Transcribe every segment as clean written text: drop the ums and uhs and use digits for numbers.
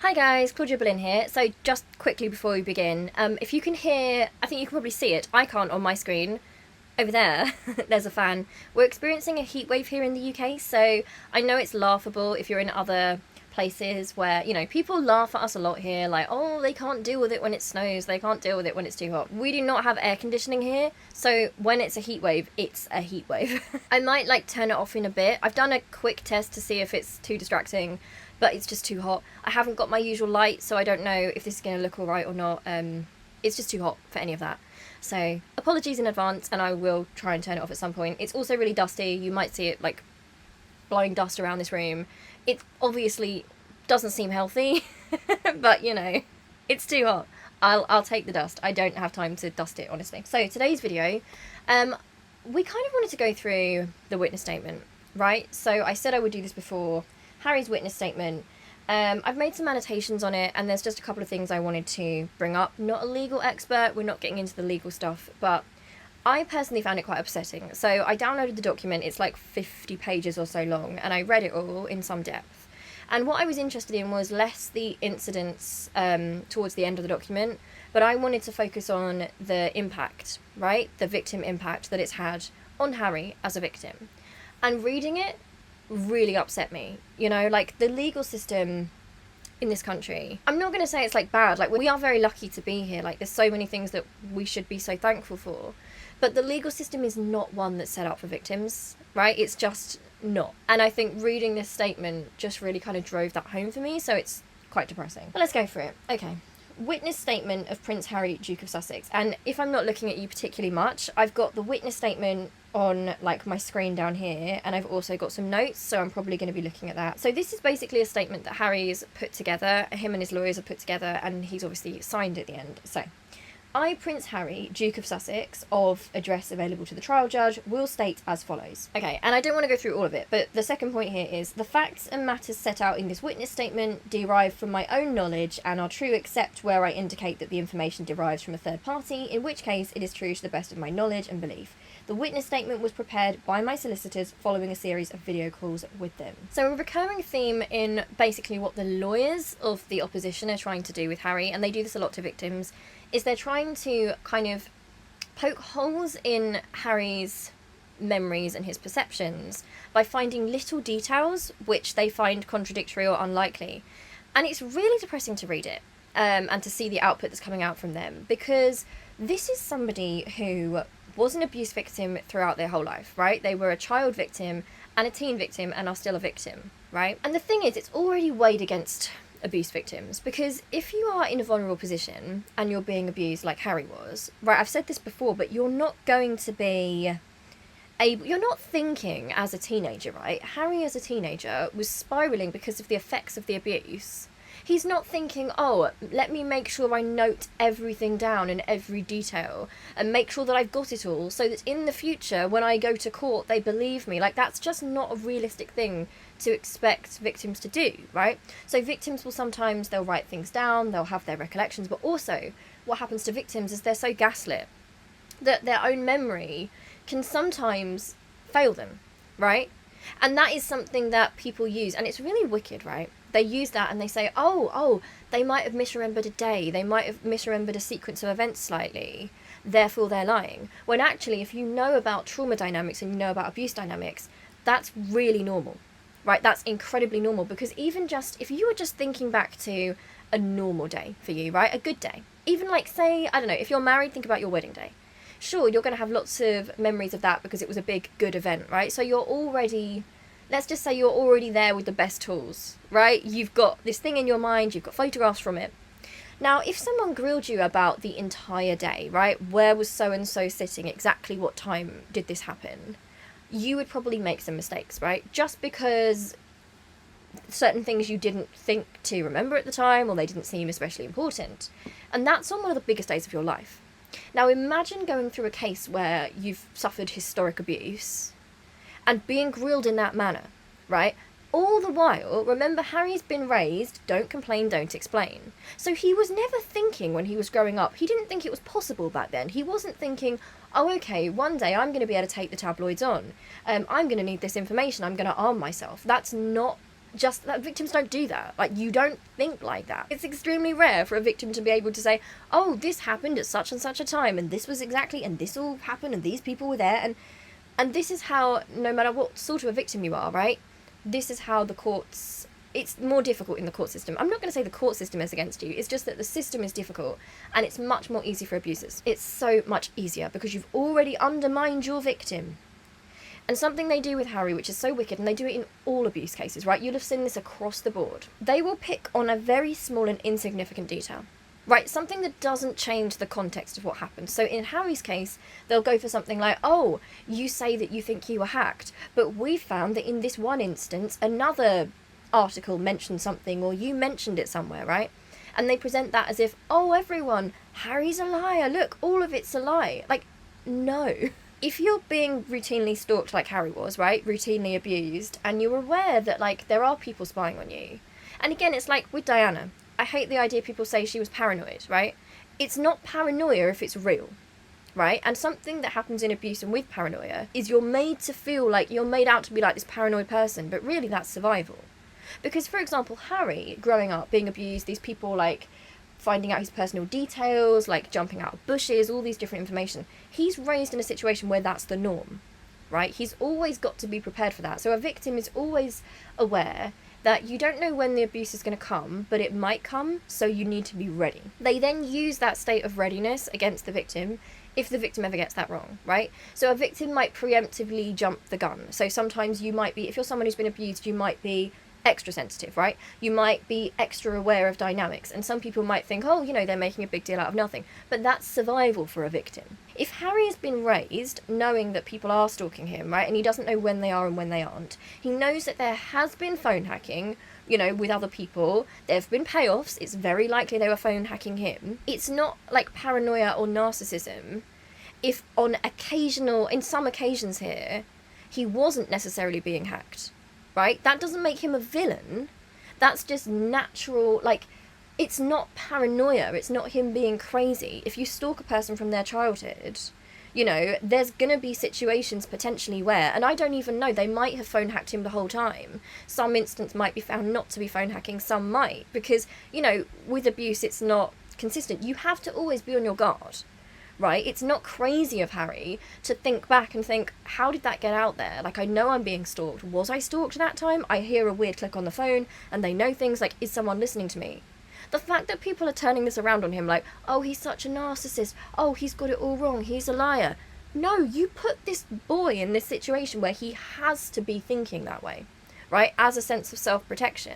Hi guys, Claudia Boleyn here. So just quickly before we begin, if you can hear, I think you can probably see it, I can't on my screen, over there, there's a fan. We're experiencing a heat wave here in the UK, so I know it's laughable if you're in other places where, you know, people laugh at us a lot here, like, oh, they can't deal with it when it snows, they can't deal with it when it's too hot. We do not have air conditioning here, so when it's a heat wave, it's a heat wave. I might like turn it off in a bit. I've done a quick test to see if it's too distracting, but it's just too hot. I haven't got my usual light, so I don't know if this is going to look alright or not. It's just too hot for any of that. So apologies in advance, and I will try and turn it off at some point. It's also really dusty. You might see it like blowing dust around this room. It obviously doesn't seem healthy, but you know, it's too hot. I'll take the dust. I don't have time to dust it, honestly. So today's video, we kind of wanted to go through the witness statement, right? So I said I would do this before. Harry's witness statement. I've made some annotations on it, and there's just a couple of things I wanted to bring up. Not a legal expert, we're not getting into the legal stuff, but I personally found it quite upsetting. So I downloaded the document, it's like 50 pages or so long, and I read it all in some depth. And what I was interested in was less the incidents towards the end of the document, but I wanted to focus on the impact, right? The victim impact that it's had on Harry as a victim. And reading it really upset me, you know, like the legal system in this country, I'm not going to say it's like bad, like we are very lucky to be here, like there's so many things that we should be so thankful for, but the legal system is not one that's set up for victims, right? It's just not. And I think reading this statement just really kind of drove that home for me, so it's quite depressing. But let's go for it. Okay. Witness statement of Prince Harry, Duke of Sussex. And if I'm not looking at you particularly much, I've got the witness statement on like my screen down here, and I've also got some notes, so I'm probably going to be looking at that. So this is basically a statement that Harry's put together, him and his lawyers have put together, and he's obviously signed at the end. So, I, Prince Harry, Duke of Sussex, of address available to the trial judge, will state as follows. Okay, and I don't want to go through all of it, but the second point here is, the facts and matters set out in this witness statement derive from my own knowledge and are true except where I indicate that the information derives from a third party, in which case it is true to the best of my knowledge and belief. The witness statement was prepared by my solicitors following a series of video calls with them. So a recurring theme in basically what the lawyers of the opposition are trying to do with Harry, and they do this a lot to victims, is they're trying to kind of poke holes in Harry's memories and his perceptions by finding little details which they find contradictory or unlikely. And it's really depressing to read it, and to see the output that's coming out from them, because this is somebody who was an abuse victim throughout their whole life, right? They were a child victim and a teen victim and are still a victim, right? And the thing is, it's already weighed against abuse victims, because if you are in a vulnerable position and you're being abused like Harry was, right, I've said this before, but you're not going to be able, you're not thinking as a teenager, right? Harry as a teenager was spiraling because of the effects of the abuse. He's not thinking, oh, let me make sure I note everything down in every detail and make sure that I've got it all so that in the future when I go to court they believe me. Like, that's just not a realistic thing to expect victims to do, right? So victims will sometimes, they'll write things down, they'll have their recollections, but also what happens to victims is they're so gaslit that their own memory can sometimes fail them, right? And that is something that people use, and it's really wicked, right? They use that and they say, oh, they might have misremembered a day, they might have misremembered a sequence of events slightly, therefore they're lying. When actually, if you know about trauma dynamics and you know about abuse dynamics, that's really normal, right? That's incredibly normal, because even just, if you were just thinking back to a normal day for you, right? A good day. Even like, say, I don't know, if you're married, think about your wedding day. Sure, you're going to have lots of memories of that because it was a big, good event, right? So you're already, let's just say you're already there with the best tools, right? You've got this thing in your mind, you've got photographs from it. Now, if someone grilled you about the entire day, right? Where was so-and-so sitting? Exactly what time did this happen? You would probably make some mistakes, right? Just because certain things you didn't think to remember at the time, or they didn't seem especially important. And that's on one of the biggest days of your life. Now imagine going through a case where you've suffered historic abuse and being grilled in that manner, right? All the while, remember, Harry's been raised, don't complain, don't explain. So he was never thinking when he was growing up, he didn't think it was possible back then. He wasn't thinking, oh, okay, one day I'm going to be able to take the tabloids on. I'm going to need this information, I'm going to arm myself. That's not just that victims don't do that. Like, you don't think like that. It's extremely rare for a victim to be able to say, oh, this happened at such and such a time, and this was exactly, and this all happened, and these people were there, and this is how, no matter what sort of a victim you are, right, this is how the courts, it's more difficult in the court system. I'm not going to say the court system is against you, it's just that the system is difficult, and it's much more easy for abusers. It's so much easier because you've already undermined your victim. And something they do with Harry, which is so wicked, and they do it in all abuse cases, right? You'll have seen this across the board. They will pick on a very small and insignificant detail, right? Something that doesn't change the context of what happened. So in Harry's case, they'll go for something like, oh, you say that you think you were hacked, but we found that in this one instance, another article mentioned something, or you mentioned it somewhere, right? And they present that as if, oh, everyone, Harry's a liar. Look, all of it's a lie. Like, no. If you're being routinely stalked like Harry was, right, routinely abused, and you're aware that, like, there are people spying on you, and again, it's like with Diana, I hate the idea people say she was paranoid, right? It's not paranoia if it's real, right? And something that happens in abuse and with paranoia is you're made to feel like you're made out to be like this paranoid person, but really that's survival. Because, for example, Harry, growing up, being abused, these people, like, finding out his personal details, like jumping out of bushes, all these different information. He's raised in a situation where that's the norm, right? He's always got to be prepared for that. So a victim is always aware that you don't know when the abuse is going to come, but it might come, so you need to be ready. They then use that state of readiness against the victim if the victim ever gets that wrong, right? So a victim might preemptively jump the gun. So sometimes you might be, if you're someone who's been abused, you might be extra sensitive, right? You might be extra aware of dynamics, and some people might think, oh, you know, they're making a big deal out of nothing, but that's survival for a victim. If Harry has been raised knowing that people are stalking him, right, and he doesn't know when they are and when they aren't, he knows that there has been phone hacking, you know, with other people, there have been payoffs, it's very likely they were phone hacking him. It's not like paranoia or narcissism if in some occasions here, he wasn't necessarily being hacked. Right? That doesn't make him a villain. That's just natural, like, it's not paranoia, it's not him being crazy. If you stalk a person from their childhood, you know, there's gonna be situations potentially where, and I don't even know, they might have phone hacked him the whole time. Some instance might be found not to be phone hacking, some might, because, you know, with abuse it's not consistent. You have to always be on your guard. Right? It's not crazy of Harry to think back and think, how did that get out there? Like, I know I'm being stalked. Was I stalked that time? I hear a weird click on the phone and they know things like, is someone listening to me? The fact that people are turning this around on him like, oh, he's such a narcissist. Oh, he's got it all wrong. He's a liar. No, you put this boy in this situation where he has to be thinking that way, right? As a sense of self-protection.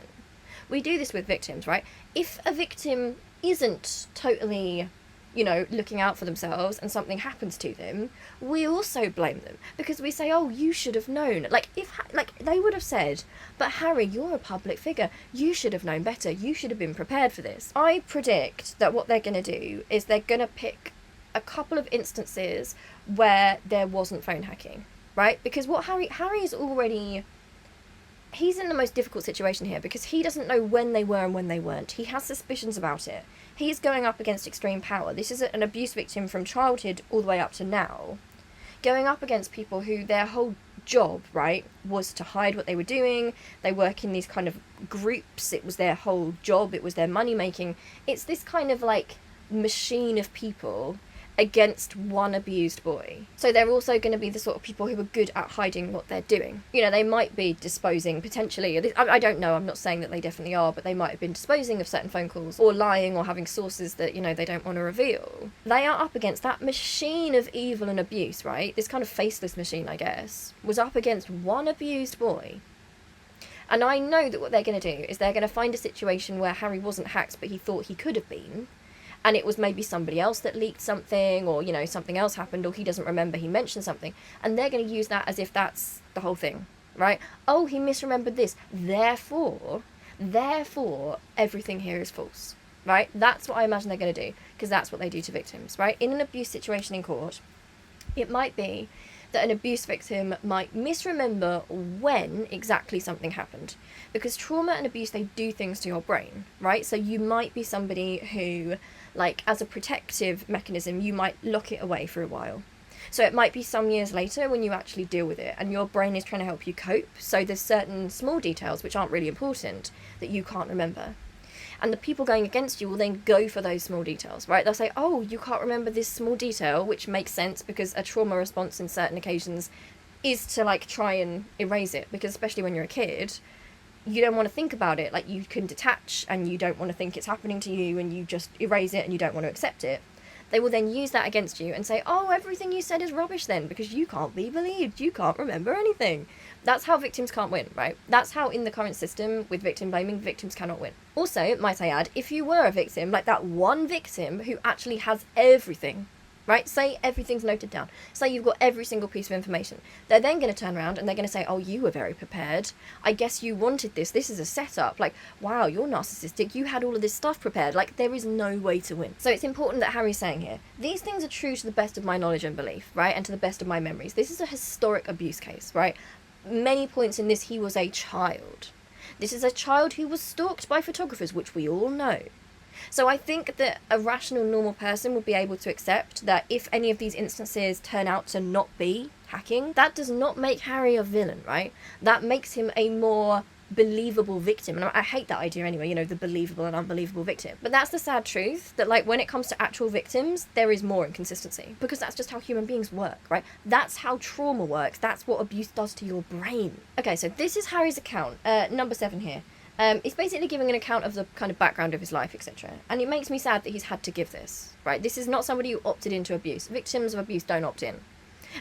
We do this with victims, right? If a victim isn't totally, you know, looking out for themselves and something happens to them, we also blame them because we say, oh, you should have known. Like, they would have said, but Harry, you're a public figure. You should have known better. You should have been prepared for this. I predict that what they're going to do is they're going to pick a couple of instances where there wasn't phone hacking, right? Because what Harry's already, he's in the most difficult situation here because he doesn't know when they were and when they weren't. He has suspicions about it. He's going up against extreme power. This is an abuse victim from childhood all the way up to now, going up against people who their whole job, right, was to hide what they were doing. They work in these kind of groups. It was their whole job. It was their money making. It's this kind of like machine of people against one abused boy. So they're also going to be the sort of people who are good at hiding what they're doing. You know, they might be disposing, potentially, I don't know, I'm not saying that they definitely are, but they might have been disposing of certain phone calls, or lying, or having sources that, you know, they don't want to reveal. They are up against that machine of evil and abuse, right? This kind of faceless machine, I guess, was up against one abused boy. And I know that what they're going to do is they're going to find a situation where Harry wasn't hacked, but he thought he could have been, and it was maybe somebody else that leaked something, or, you know, something else happened, or he doesn't remember he mentioned something, and they're going to use that as if that's the whole thing, right? Oh, he misremembered this, therefore, everything here is false, right? That's what I imagine they're going to do, because that's what they do to victims, right? In an abuse situation in court, it might be that an abuse victim might misremember when exactly something happened. Because trauma and abuse, they do things to your brain, right? So you might be somebody who, like, as a protective mechanism, you might lock it away for a while. So it might be some years later when you actually deal with it and your brain is trying to help you cope. So there's certain small details which aren't really important that you can't remember. And the people going against you will then go for those small details, right? They'll say, oh, you can't remember this small detail, which makes sense because a trauma response in certain occasions is to like try and erase it, because especially when you're a kid, you don't want to think about it. Like, you can detach and you don't want to think it's happening to you, and you just erase it and you don't want to accept it. They will then use that against you and say, oh, everything you said is rubbish then because you can't be believed, you can't remember anything. That's how victims can't win, right? That's how in the current system with victim blaming, victims cannot win. Also, might I add, if you were a victim, like that one victim who actually has everything, right? Say everything's noted down. Say you've got every single piece of information. They're then going to turn around and they're going to say, oh, you were very prepared. I guess you wanted this. This is a setup. Like, wow, you're narcissistic. You had all of this stuff prepared. Like, there is no way to win. So it's important that Harry's saying here, these things are true to the best of my knowledge and belief, right? And to the best of my memories. This is a historic abuse case, right? Many points in this, he was a child. This is a child who was stalked by photographers, which we all know. So I think that a rational, normal person would be able to accept that if any of these instances turn out to not be hacking, that does not make Harry a villain, right? That makes him a more believable victim. And I hate that idea anyway, you know, the believable and unbelievable victim. But that's the sad truth, that like when it comes to actual victims, there is more inconsistency, because that's just how human beings work, right? That's how trauma works. That's what abuse does to your brain. Okay, so this is Harry's account, number 7 here. It's basically giving an account of the kind of background of his life, etc. And it makes me sad that he's had to give this, right? This is not somebody who opted into abuse. Victims of abuse don't opt in.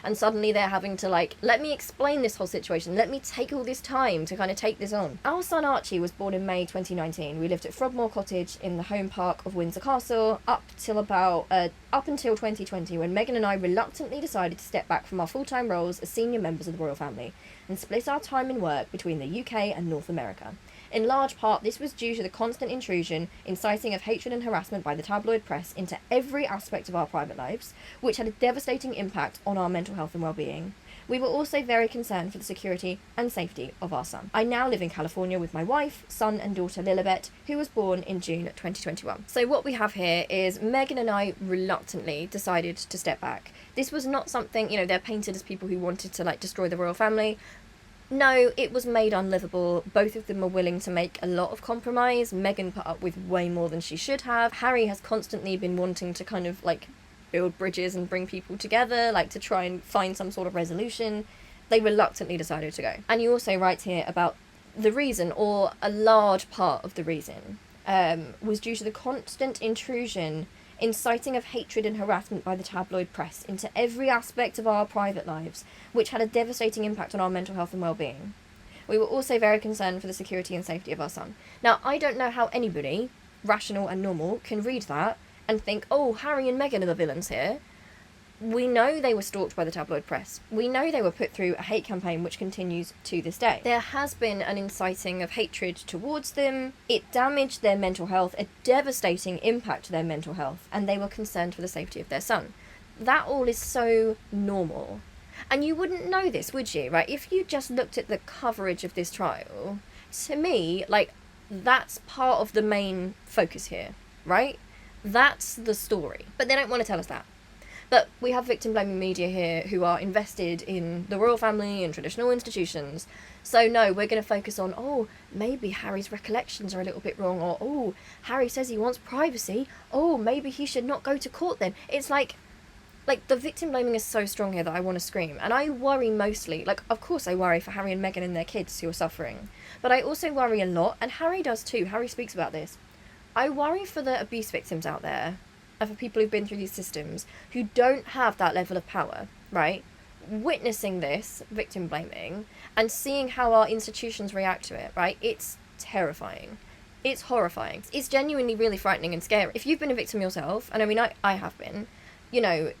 And suddenly they're having to, like, let me explain this whole situation. Let me take all this time to kind of take this on. Our son Archie was born in May 2019. We lived at Frogmore Cottage in the home park of Windsor Castle up until 2020, when Meghan and I reluctantly decided to step back from our full-time roles as senior members of the royal family and split our time in work between the UK and North America. In large part, this was due to the constant intrusion, inciting of hatred and harassment by the tabloid press into every aspect of our private lives, which had a devastating impact on our mental health and well-being. We were also very concerned for the security and safety of our son. I now live in California with my wife, son and daughter Lilibet, who was born in June 2021. So what we have here is Meghan and I reluctantly decided to step back. This was not something, you know, they're painted as people who wanted to, like, destroy the royal family. No, it was made unlivable. Both of them were willing to make a lot of compromise. Meghan put up with way more than she should have. Harry has constantly been wanting to kind of, like, build bridges and bring people together, like, to try and find some sort of resolution. They reluctantly decided to go. And he also writes here about the reason, or a large part of the reason, was due to the constant intrusion, inciting of hatred and harassment by the tabloid press into every aspect of our private lives, which had a devastating impact on our mental health and well-being. We were also very concerned for the security and safety of our son. Now, I don't know how anybody, rational and normal, can read that and think, oh, Harry and Meghan are the villains here. We know they were stalked by the tabloid press. We know they were put through a hate campaign which continues to this day. There has been an inciting of hatred towards them. It damaged their mental health, a devastating impact to their mental health, and they were concerned for the safety of their son. That all is so normal. And you wouldn't know this, would you, right? If you just looked at the coverage of this trial, to me, like, that's part of the main focus here, right? That's the story. But they don't want to tell us that. But we have victim-blaming media here who are invested in the royal family and traditional institutions. So no, we're going to focus on, oh, maybe Harry's recollections are a little bit wrong, or, oh, Harry says he wants privacy, oh, maybe he should not go to court then. It's like the victim-blaming is so strong here that I want to scream. And I worry mostly, like, of course I worry for Harry and Meghan and their kids who are suffering. But I also worry a lot, and Harry does too, Harry speaks about this. I worry for the abuse victims out there, and for people who've been through these systems who don't have that level of power, right? Witnessing this victim blaming and seeing how our institutions react to it, right? It's terrifying. It's horrifying. It's genuinely really frightening and scary. If you've been a victim yourself, and I mean, I have been, you know,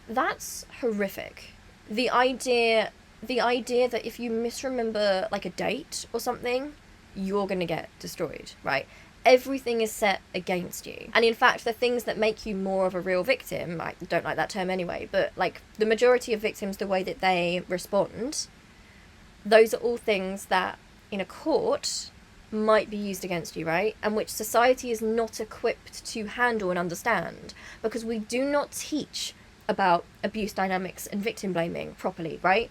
that's horrific. The idea that if you misremember, like, a date or something, you're going to get destroyed, right? Everything is set against you. And in fact, the things that make you more of a real victim, I don't like that term anyway, but, like, the majority of victims, the way that they respond, those are all things that in a court might be used against you, right? And which society is not equipped to handle and understand, because we do not teach about abuse dynamics and victim blaming properly, right?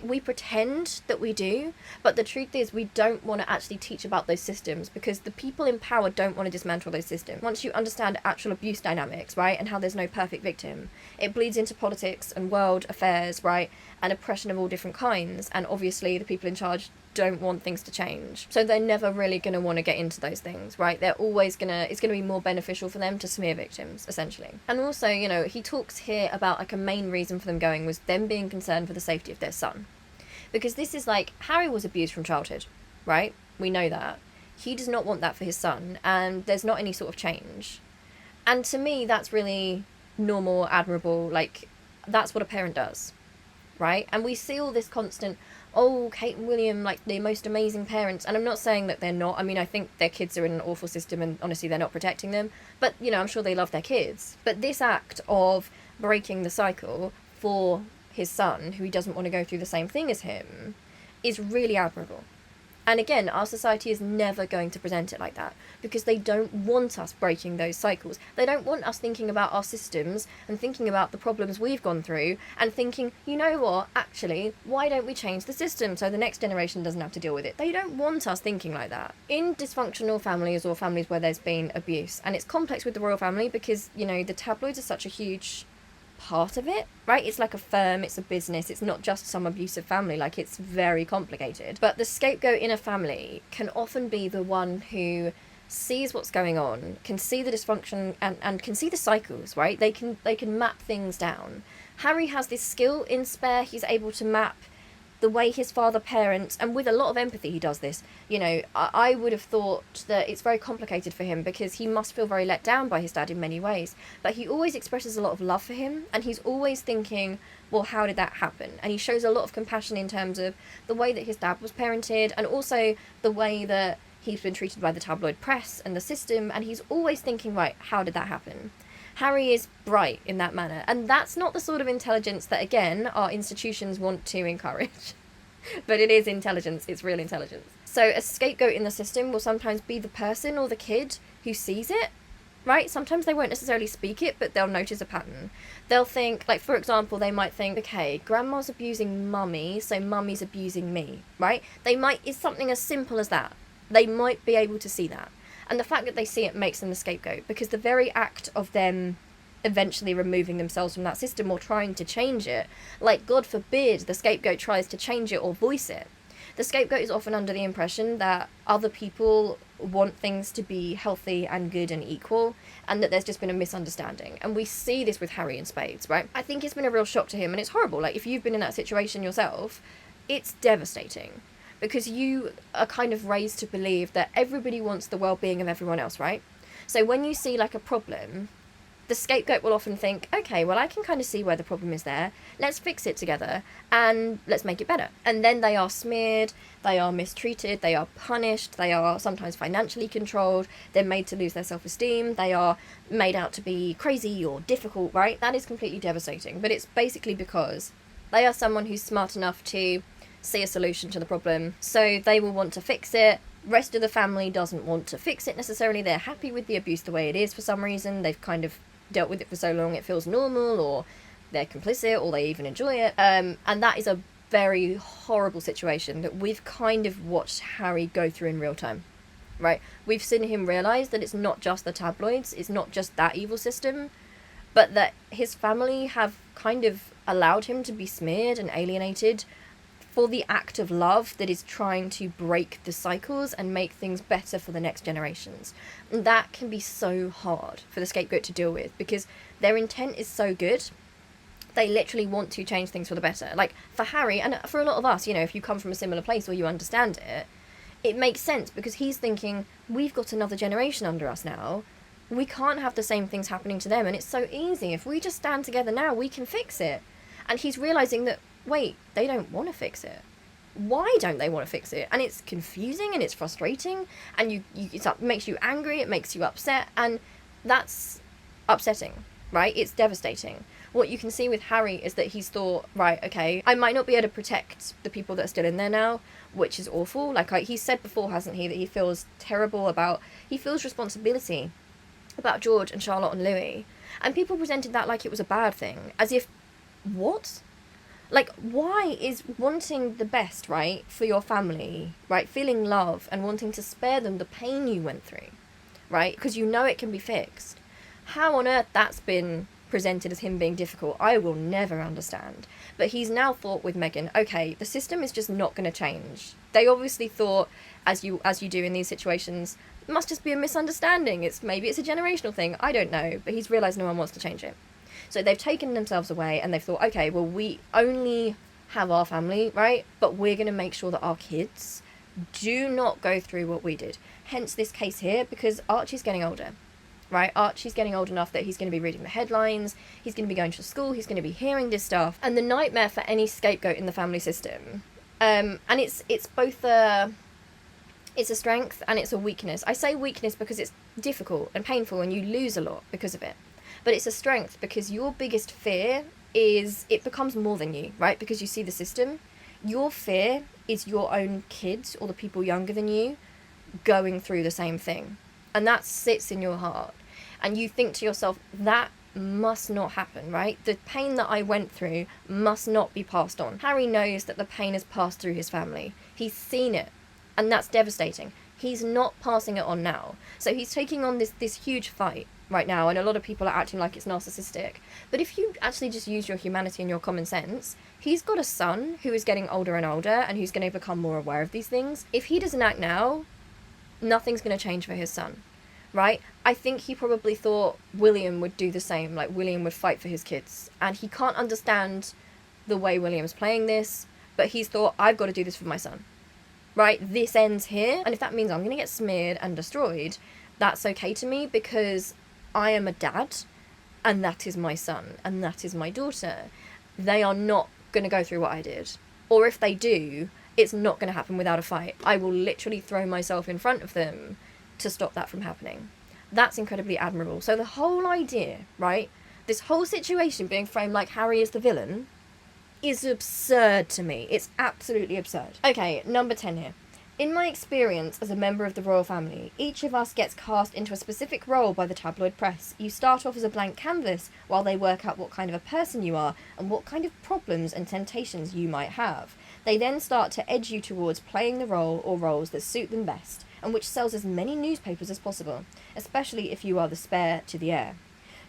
We pretend that we do, but the truth is we don't want to actually teach about those systems, because the people in power don't want to dismantle those systems. Once you understand actual abuse dynamics, right, and how there's no perfect victim, it bleeds into politics and world affairs, right, and oppression of all different kinds, and obviously the people in charge don't want things to change, so they're never really going to want to get into those things, right? They're always it's going to be more beneficial for them to smear victims, essentially. And also, you know, he talks here about like a main reason for them going was them being concerned for the safety of their son, because this is like, Harry was abused from childhood, right? We know that. He does not want that for his son, and there's not any sort of change. And to me, that's really normal, admirable, like, that's what a parent does, right? And we see all this constant, oh, Kate and William, like, the most amazing parents. And I'm not saying that they're not. I mean, I think their kids are in an awful system and honestly they're not protecting them. But, you know, I'm sure they love their kids. But this act of breaking the cycle for his son, who he doesn't want to go through the same thing as him, is really admirable. And again, our society is never going to present it like that, because they don't want us breaking those cycles. They don't want us thinking about our systems and thinking about the problems we've gone through and thinking, you know what, actually, why don't we change the system so the next generation doesn't have to deal with it? They don't want us thinking like that. In dysfunctional families or families where there's been abuse, and it's complex with the royal family because, you know, the tabloids are such a huge part of it, right? It's like a firm, it's a business, it's not just some abusive family, like, it's very complicated. But the scapegoat in a family can often be the one who sees what's going on, can see the dysfunction and can see the cycles, right? They can map things down. Harry has this skill in Spare. He's able to map the way his father parents, and with a lot of empathy he does this. You know, I would have thought that it's very complicated for him because he must feel very let down by his dad in many ways, but he always expresses a lot of love for him, and he's always thinking, well, how did that happen? And he shows a lot of compassion in terms of the way that his dad was parented, and also the way that he's been treated by the tabloid press and the system, and he's always thinking, right, how did that happen? Harry is bright in that manner, and that's not the sort of intelligence that, again, our institutions want to encourage. But it is intelligence, it's real intelligence. So a scapegoat in the system will sometimes be the person or the kid who sees it, right? Sometimes they won't necessarily speak it, but they'll notice a pattern. They'll think, like, for example, they might think, okay, grandma's abusing mummy, so mummy's abusing me, right? It's something as simple as that. They might be able to see that. And the fact that they see it makes them the scapegoat, because the very act of them eventually removing themselves from that system or trying to change it, like, God forbid the scapegoat tries to change it or voice it. The scapegoat is often under the impression that other people want things to be healthy and good and equal, and that there's just been a misunderstanding. And we see this with Harry in spades, right? I think it's been a real shock to him, and it's horrible. Like, if you've been in that situation yourself, it's devastating. Because you are kind of raised to believe that everybody wants the well-being of everyone else, right? So when you see, like, a problem, the scapegoat will often think, okay, well, I can kind of see where the problem is there. Let's fix it together and let's make it better. And then they are smeared, they are mistreated, they are punished, they are sometimes financially controlled, they're made to lose their self-esteem, they are made out to be crazy or difficult, right? That is completely devastating. But it's basically because they are someone who's smart enough to see a solution to the problem, so they will want to fix it. Rest of the family doesn't want to fix it necessarily. They're happy with the abuse the way it is for some reason. They've kind of dealt with it for so long it feels normal, or they're complicit, or they even enjoy it. And that is a very horrible situation that we've kind of watched Harry go through in real time, right? We've seen him realise that it's not just the tabloids, it's not just that evil system, but that his family have kind of allowed him to be smeared and alienated for the act of love that is trying to break the cycles and make things better for the next generations. And that can be so hard for the scapegoat to deal with, because their intent is so good. They literally want to change things for the better. Like, for Harry, and for a lot of us, you know, if you come from a similar place or you understand it, it makes sense, because he's thinking, we've got another generation under us now. We can't have the same things happening to them, and it's so easy. If we just stand together now, we can fix it. And he's realising that, wait, they don't want to fix it. Why don't they want to fix it? And it's confusing and it's frustrating, and it makes you angry, it makes you upset, and that's upsetting, right? It's devastating. What you can see with Harry is that he's thought, right, okay, I might not be able to protect the people that are still in there now, which is awful. Like, he said before, hasn't he, that he feels terrible about, he feels responsibility about George and Charlotte and Louis, And people presented that like it was a bad thing, as if, what? Like, why is wanting the best, right, for your family, right, feeling love and wanting to spare them the pain you went through, right, because you know it can be fixed, how on earth that's been presented as him being difficult, I will never understand. But he's now thought with Meghan, okay, the system is just not going to change. They obviously thought, as you do in these situations, it must just be a misunderstanding. Maybe it's a generational thing. I don't know. But he's realised no one wants to change it. So they've taken themselves away and they've thought, okay, well, we only have our family, right? But we're going to make sure that our kids do not go through what we did. Hence this case here, because Archie's getting older. Right, Archie's getting old enough that he's going to be reading the headlines, he's going to be going to school, he's going to be hearing this stuff. And the nightmare for any scapegoat in the family system, and it's both it's a strength and it's a weakness. I say weakness because it's difficult and painful and you lose a lot because of it. But it's a strength because your biggest fear is it becomes more than you, right? Because you see the system. Your fear is your own kids or the people younger than you going through the same thing. And that sits in your heart. And you think to yourself, that must not happen, right? The pain that I went through must not be passed on. Harry knows that the pain has passed through his family. He's seen it. And that's devastating. He's not passing it on now. So he's taking on this huge fight right now. And a lot of people are acting like it's narcissistic. But if you actually just use your humanity and your common sense, he's got a son who is getting older and older and who's going to become more aware of these things. If he doesn't act now, nothing's going to change for his son, right? I think he probably thought William would do the same, like William would fight for his kids. And he can't understand the way William's playing this, but he's thought, I've got to do this for my son, right? This ends here. And if that means I'm going to get smeared and destroyed, that's okay to me because I am a dad and that is my son and that is my daughter. They are not going to go through what I did. Or if they do, it's not going to happen without a fight. I will literally throw myself in front of them to stop that from happening. That's incredibly admirable. So the whole idea, right, this whole situation being framed like Harry is the villain is absurd to me. It's absolutely absurd. Okay, number 10 here. In my experience as a member of the royal family, each of us gets cast into a specific role by the tabloid press. You start off as a blank canvas while they work out what kind of a person you are and what kind of problems and temptations you might have. They then start to edge you towards playing the role or roles that suit them best, and which sells as many newspapers as possible, especially if you are the spare to the heir.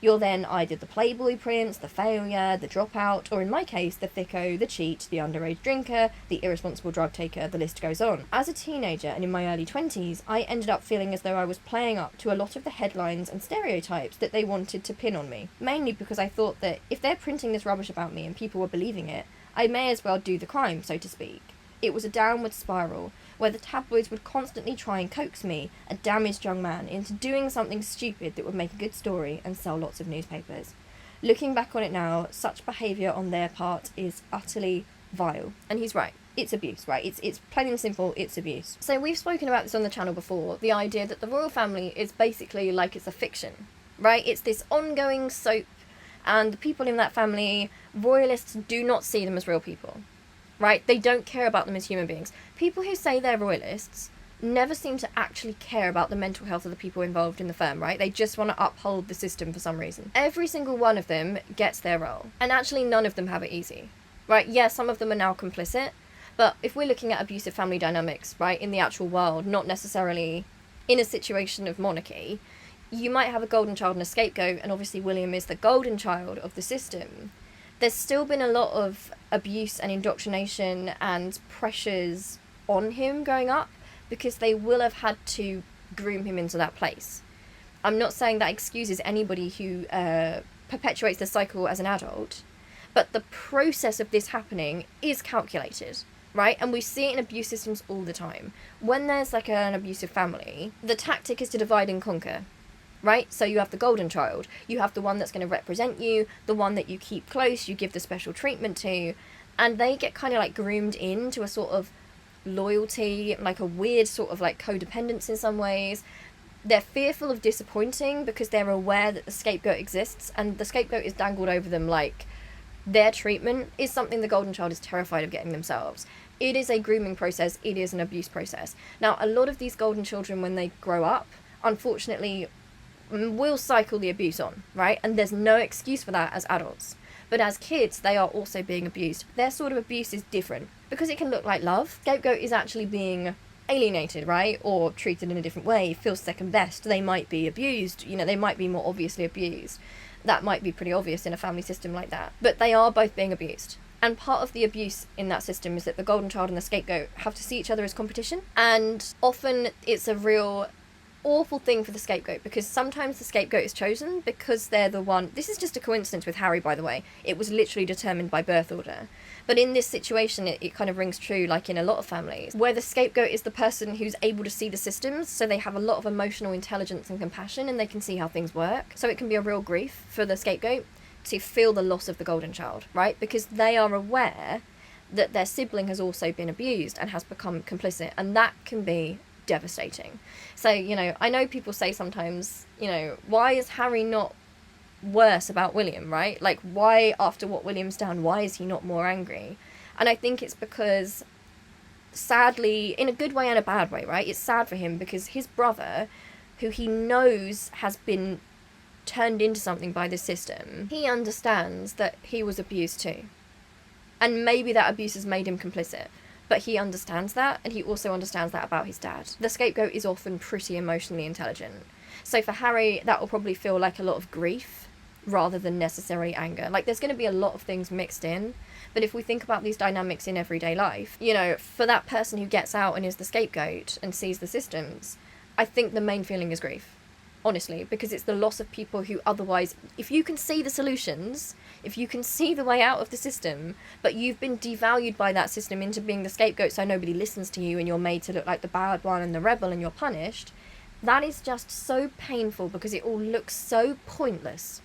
You're then either the playboy prince, the failure, the dropout, or in my case, the thicko, the cheat, the underage drinker, the irresponsible drug taker, the list goes on. As a teenager and in my early 20s, I ended up feeling as though I was playing up to a lot of the headlines and stereotypes that they wanted to pin on me, mainly because I thought that if they're printing this rubbish about me and people were believing it, I may as well do the crime, so to speak. It was a downward spiral, where the tabloids would constantly try and coax me, a damaged young man, into doing something stupid that would make a good story and sell lots of newspapers. Looking back on it now, such behaviour on their part is utterly vile. And he's right. It's abuse, right? It's plain and simple, it's abuse. So we've spoken about this on the channel before, the idea that the royal family is basically like it's a fiction, right? It's this ongoing soap, and the people in that family, royalists do not see them as real people. Right? They don't care about them as human beings. People who say they're royalists never seem to actually care about the mental health of the people involved in the firm, right? They just want to uphold the system for some reason. Every single one of them gets their role. And actually none of them have it easy. Right? Yeah, some of them are now complicit. But if we're looking at abusive family dynamics, right, in the actual world, not necessarily in a situation of monarchy, you might have a golden child and a scapegoat, and obviously William is the golden child of the system. There's still been a lot of abuse and indoctrination and pressures on him growing up because they will have had to groom him into that place. I'm not saying that excuses anybody who perpetuates the cycle as an adult, but the process of this happening is calculated, right? And we see it in abuse systems all the time. When there's like an abusive family, the tactic is to divide and conquer. Right? So you have the golden child, you have the one that's going to represent you, the one that you keep close, you give the special treatment to, and they get kind of like groomed into a sort of loyalty, like a weird sort of like codependence in some ways. They're fearful of disappointing because they're aware that the scapegoat exists, and the scapegoat is dangled over them like their treatment is something the golden child is terrified of getting themselves. It is a grooming process, it is an abuse process. Now, a lot of these golden children, when they grow up, unfortunately, will cycle the abuse on, right? And there's no excuse for that as adults. But as kids, they are also being abused. Their sort of abuse is different because it can look like love. Scapegoat is actually being alienated, right? Or treated in a different way, feels second best. They might be abused, they might be more obviously abused. That might be pretty obvious in a family system like that. But they are both being abused. And part of the abuse in that system is that the golden child and the scapegoat have to see each other as competition. And often it's a real awful thing for the scapegoat, because sometimes the scapegoat is chosen because they're the one. This is just a coincidence with Harry, by the way. It was literally determined by birth order. But in this situation, it kind of rings true, like in a lot of families, where the scapegoat is the person who's able to see the systems, so they have a lot of emotional intelligence and compassion, and they can see how things work. So it can be a real grief for the scapegoat to feel the loss of the golden child, right? Because they are aware that their sibling has also been abused and has become complicit, and that can be devastating. So, I know people say sometimes, why is Harry not worse about William, right? Like, why, after what William's done, why is he not more angry? And I think it's because, sadly, in a good way and a bad way, right? It's sad for him because his brother, who he knows has been turned into something by the system, he understands that he was abused too. And maybe that abuse has made him complicit. But he understands that, and he also understands that about his dad. The scapegoat is often pretty emotionally intelligent. So for Harry, that will probably feel like a lot of grief rather than necessarily anger. Like, there's going to be a lot of things mixed in. But if we think about these dynamics in everyday life, for that person who gets out and is the scapegoat and sees the systems, I think the main feeling is grief. Honestly, because it's the loss of people who otherwise, if you can see the solutions, if you can see the way out of the system, but you've been devalued by that system into being the scapegoat so nobody listens to you and you're made to look like the bad one and the rebel and you're punished, that is just so painful because it all looks so pointless,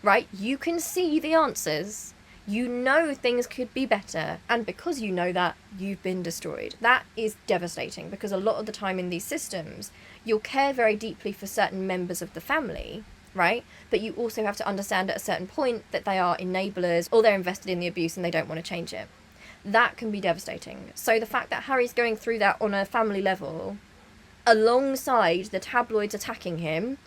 right? You can see the answers, things could be better, and because you know that, you've been destroyed. That is devastating because a lot of the time in these systems, you'll care very deeply for certain members of the family, right? But you also have to understand at a certain point that they are enablers or they're invested in the abuse and they don't want to change it. That can be devastating. So the fact that Harry's going through that on a family level, alongside the tabloids attacking him,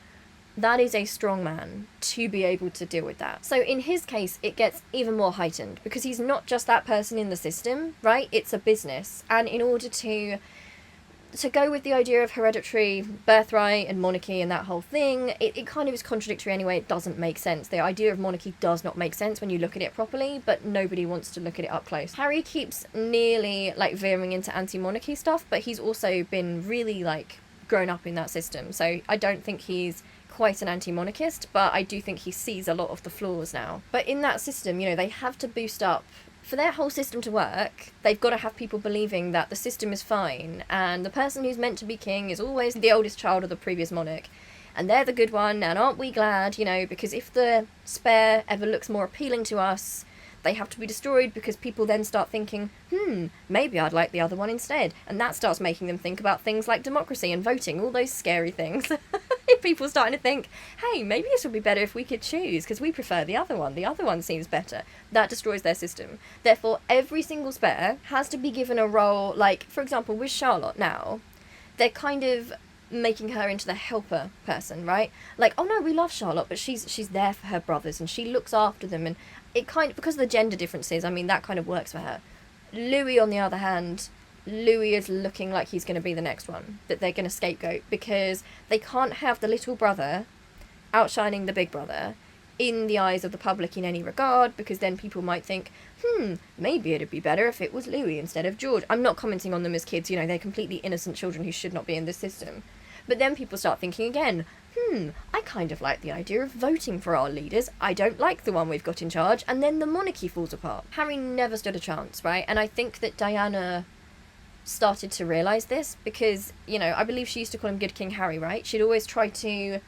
that is a strong man to be able to deal with that. So in his case, it gets even more heightened because he's not just that person in the system, right? It's a business. And in order to go with the idea of hereditary birthright and monarchy and that whole thing, it kind of is contradictory anyway. It doesn't make sense. The idea of monarchy does not make sense when you look at it properly, but nobody wants to look at it up close. Harry keeps nearly veering into anti-monarchy stuff, but he's also been really grown up in that system. So I don't think he's quite an anti-monarchist, but I do think he sees a lot of the flaws now. But in that system, they have to boost up. For their whole system to work, they've got to have people believing that the system is fine, and the person who's meant to be king is always the oldest child of the previous monarch, and they're the good one, and aren't we glad, because if the spare ever looks more appealing to us, they have to be destroyed because people then start thinking, maybe I'd like the other one instead. And that starts making them think about things like democracy and voting, all those scary things. People starting to think, hey, maybe this would be better if we could choose because we prefer the other one. The other one seems better. That destroys their system. Therefore, every single spare has to be given a role, for example, with Charlotte now, they're kind of making her into the helper person, right? Oh no, we love Charlotte, but she's there for her brothers and she looks after them, and it kind of, because of the gender differences, that kind of works for her. Louis, on the other hand, Louis is looking like he's going to be the next one that they're going to scapegoat, because they can't have the little brother outshining the big brother in the eyes of the public in any regard, because then people might think, maybe it'd be better if it was Louis instead of George. I'm not commenting on them as kids, they're completely innocent children who should not be in this system. But then people start thinking again, I kind of like the idea of voting for our leaders. I don't like the one we've got in charge, and then the monarchy falls apart. Harry never stood a chance, right? And I think that Diana started to realise this because, I believe she used to call him Good King Harry, right? She'd always try to,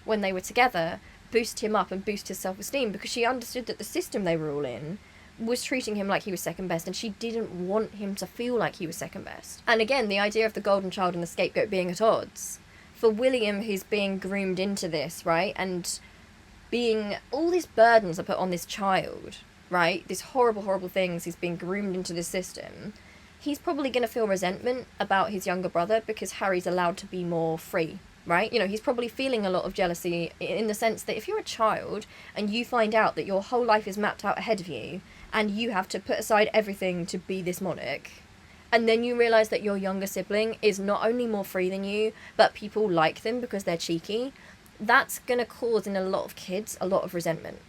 when they were together, boost him up and boost his self-esteem because she understood that the system they were all in was treating him like he was second best, and she didn't want him to feel like he was second best. And again, the idea of the golden child and the scapegoat being at odds, for William, who's being groomed into this, right, and being, all these burdens are put on this child, right, these horrible, horrible things, he's being groomed into this system, he's probably going to feel resentment about his younger brother because Harry's allowed to be more free right? You know, he's probably feeling a lot of jealousy in the sense that if you're a child and you find out that your whole life is mapped out ahead of you and you have to put aside everything to be this monarch, and then you realise that your younger sibling is not only more free than you, but people like them because they're cheeky, that's going to cause in a lot of kids a lot of resentment,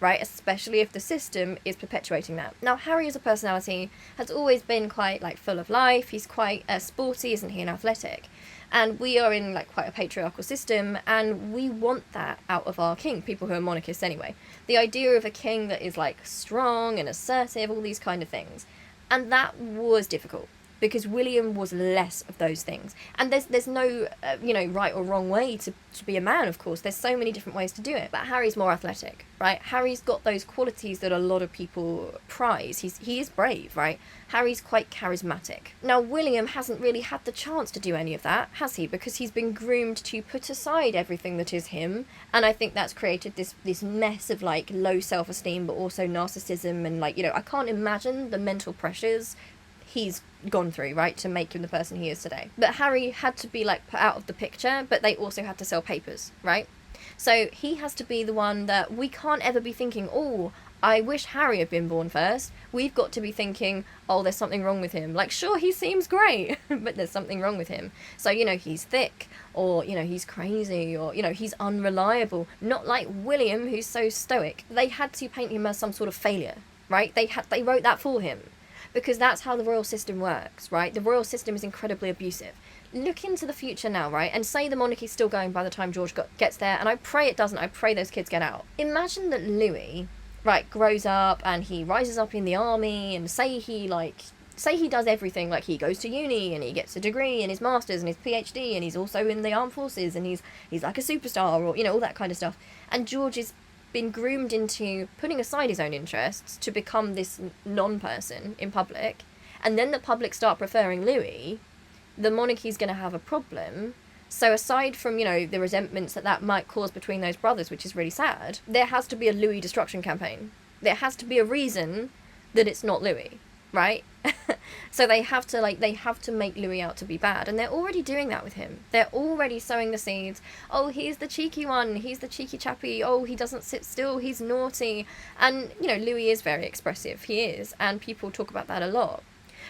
right? Especially if the system is perpetuating that. Now, Harry as a personality has always been quite, like, full of life. He's quite sporty, isn't he, and athletic. And we are in, like, quite a patriarchal system, and we want that out of our king, people who are monarchists anyway. The idea of a king that is, like, strong and assertive, all these kind of things. And that was difficult, because William was less of those things. And there's no, right or wrong way to be a man, of course. There's so many different ways to do it. But Harry's more athletic, right? Harry's got those qualities that a lot of people prize. He is brave, right? Harry's quite charismatic. Now, William hasn't really had the chance to do any of that, has he? Because he's been groomed to put aside everything that is him. And I think that's created this mess of, like, low self-esteem, but also narcissism. And, like, I can't imagine the mental pressures he's gone through, right, to make him the person he is today. But Harry had to be, like, put out of the picture, but they also had to sell papers, right? So he has to be the one that we can't ever be thinking, oh, I wish Harry had been born first. We've got to be thinking, oh, there's something wrong with him. Like, sure, he seems great, but there's something wrong with him. So, he's thick, or, he's crazy, or, he's unreliable. Not like William, who's so stoic. They had to paint him as some sort of failure, right? They wrote that for him. Because that's how the royal system works, right? The royal system is incredibly abusive. Look into the future now, right? And say the monarchy's still going by the time George gets there, and I pray it doesn't. I pray those kids get out. Imagine that Louis, right, grows up and he rises up in the army, and say he does everything, like he goes to uni and he gets a degree and his master's and his PhD, and he's also in the armed forces, and he's like a superstar, or all that kind of stuff. And George is been groomed into putting aside his own interests to become this non-person in public, and then the public start preferring Louis, the monarchy's going to have a problem. So aside from, the resentments that might cause between those brothers, which is really sad, there has to be a Louis destruction campaign. There has to be a reason that it's not Louis, right? So they have to make Louis out to be bad, and they're already doing that with him. They're already sowing the seeds. Oh, he's the cheeky one, he's the cheeky chappy, oh, he doesn't sit still, he's naughty. And, Louis is very expressive, he is, and people talk about that a lot.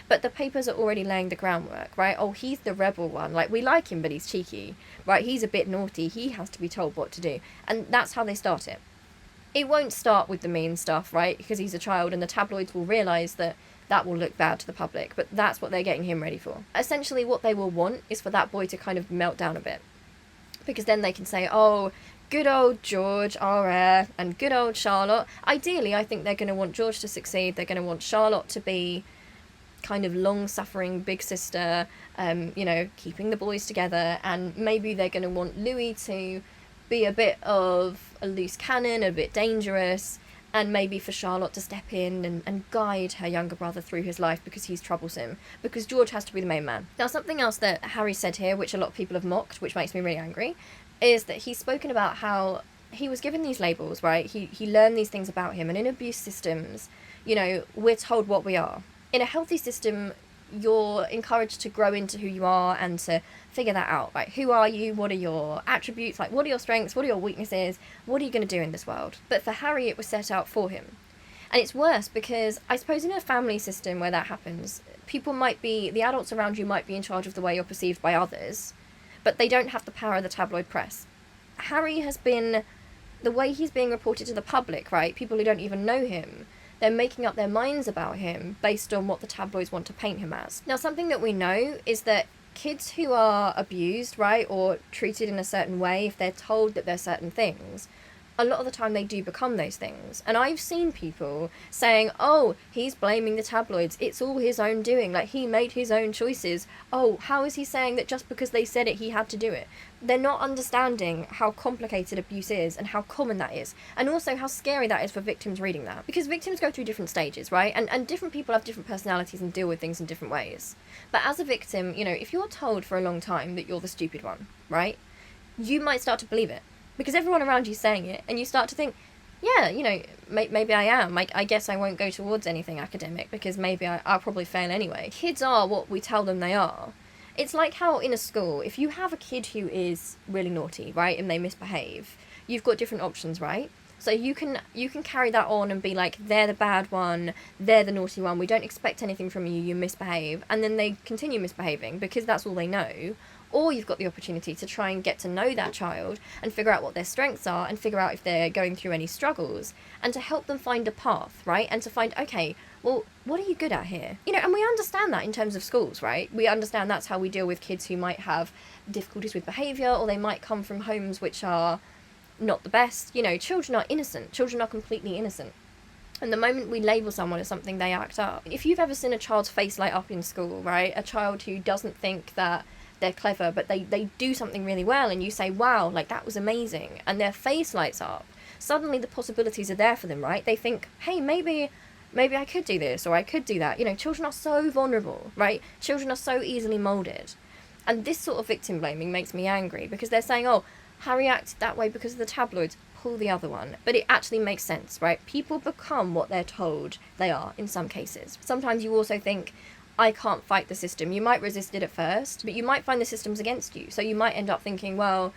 But the papers are already laying the groundwork, right? Oh, he's the rebel one, like, we like him, but he's cheeky, right? He's a bit naughty, he has to be told what to do. And that's how they start it. It won't start with the mean stuff, right? Because he's a child, and the tabloids will realise that will look bad to the public, but that's what they're getting him ready for. Essentially, what they will want is for that boy to kind of melt down a bit. Because then they can say, oh, good old George, our heir, and good old Charlotte. Ideally, I think they're going to want George to succeed. They're going to want Charlotte to be kind of long-suffering big sister, keeping the boys together, and maybe they're going to want Louis to be a bit of a loose cannon, a bit dangerous, and maybe for Charlotte to step in and guide her younger brother through his life because he's troublesome, because George has to be the main man. Now, something else that Harry said here, which a lot of people have mocked, which makes me really angry, is that he's spoken about how he was given these labels, right? He learned these things about him, and in abuse systems, we're told what we are. In a healthy system, you're encouraged to grow into who you are and to figure that out. Like, who are you? What are your attributes? Like, what are your strengths? What are your weaknesses? What are you going to do in this world? But for Harry, it was set out for him. And it's worse because I suppose in a family system where that happens, the adults around you might be in charge of the way you're perceived by others, but they don't have the power of the tabloid press. Harry has been, the way he's being reported to the public, right? People who don't even know him, they're making up their minds about him based on what the tabloids want to paint him as. Now, something that we know is that kids who are abused, right, or treated in a certain way, if they're told that they're certain things, a lot of the time they do become those things. And I've seen people saying, oh, he's blaming the tabloids, it's all his own doing, like he made his own choices. Oh, how is he saying that just because they said it, he had to do it? They're not understanding how complicated abuse is and how common that is, and also how scary that is for victims reading that. Because victims go through different stages, right? And different people have different personalities and deal with things in different ways. But as a victim, if you're told for a long time that you're the stupid one, right, you might start to believe it. Because everyone around you's saying it, and you start to think, yeah, maybe I am. I guess I won't go towards anything academic because maybe I'll probably fail anyway. Kids are what we tell them they are. It's like how in a school, if you have a kid who is really naughty, right, and they misbehave, you've got different options, right? So you can carry that on and be like, they're the bad one, they're the naughty one, we don't expect anything from you, you misbehave, and then they continue misbehaving because that's all they know. Or you've got the opportunity to try and get to know that child and figure out what their strengths are and figure out if they're going through any struggles and to help them find a path, right? And to find, okay, well, what are you good at here? You know, and we understand that in terms of schools, right? We understand that's how we deal with kids who might have difficulties with behaviour, or they might come from homes which are not the best. You know, children are innocent. Children are completely innocent. And the moment we label someone as something, they act up. If you've ever seen a child's face light up in school, right? A child who doesn't think that they're clever, but they do something really well, and you say, wow, like that was amazing, and their face lights up, suddenly the possibilities are there for them, right? They think, hey, maybe I could do this, or I could do that. You know, children are so vulnerable, right? Children are so easily moulded. And this sort of victim blaming makes me angry, because they're saying, oh, Harry acted that way because of the tabloids, pull the other one. But it actually makes sense, right? People become what they're told they are in some cases. Sometimes you also think, I can't fight the system. You might resist it at first, but you might find the system's against you. So you might end up thinking, well,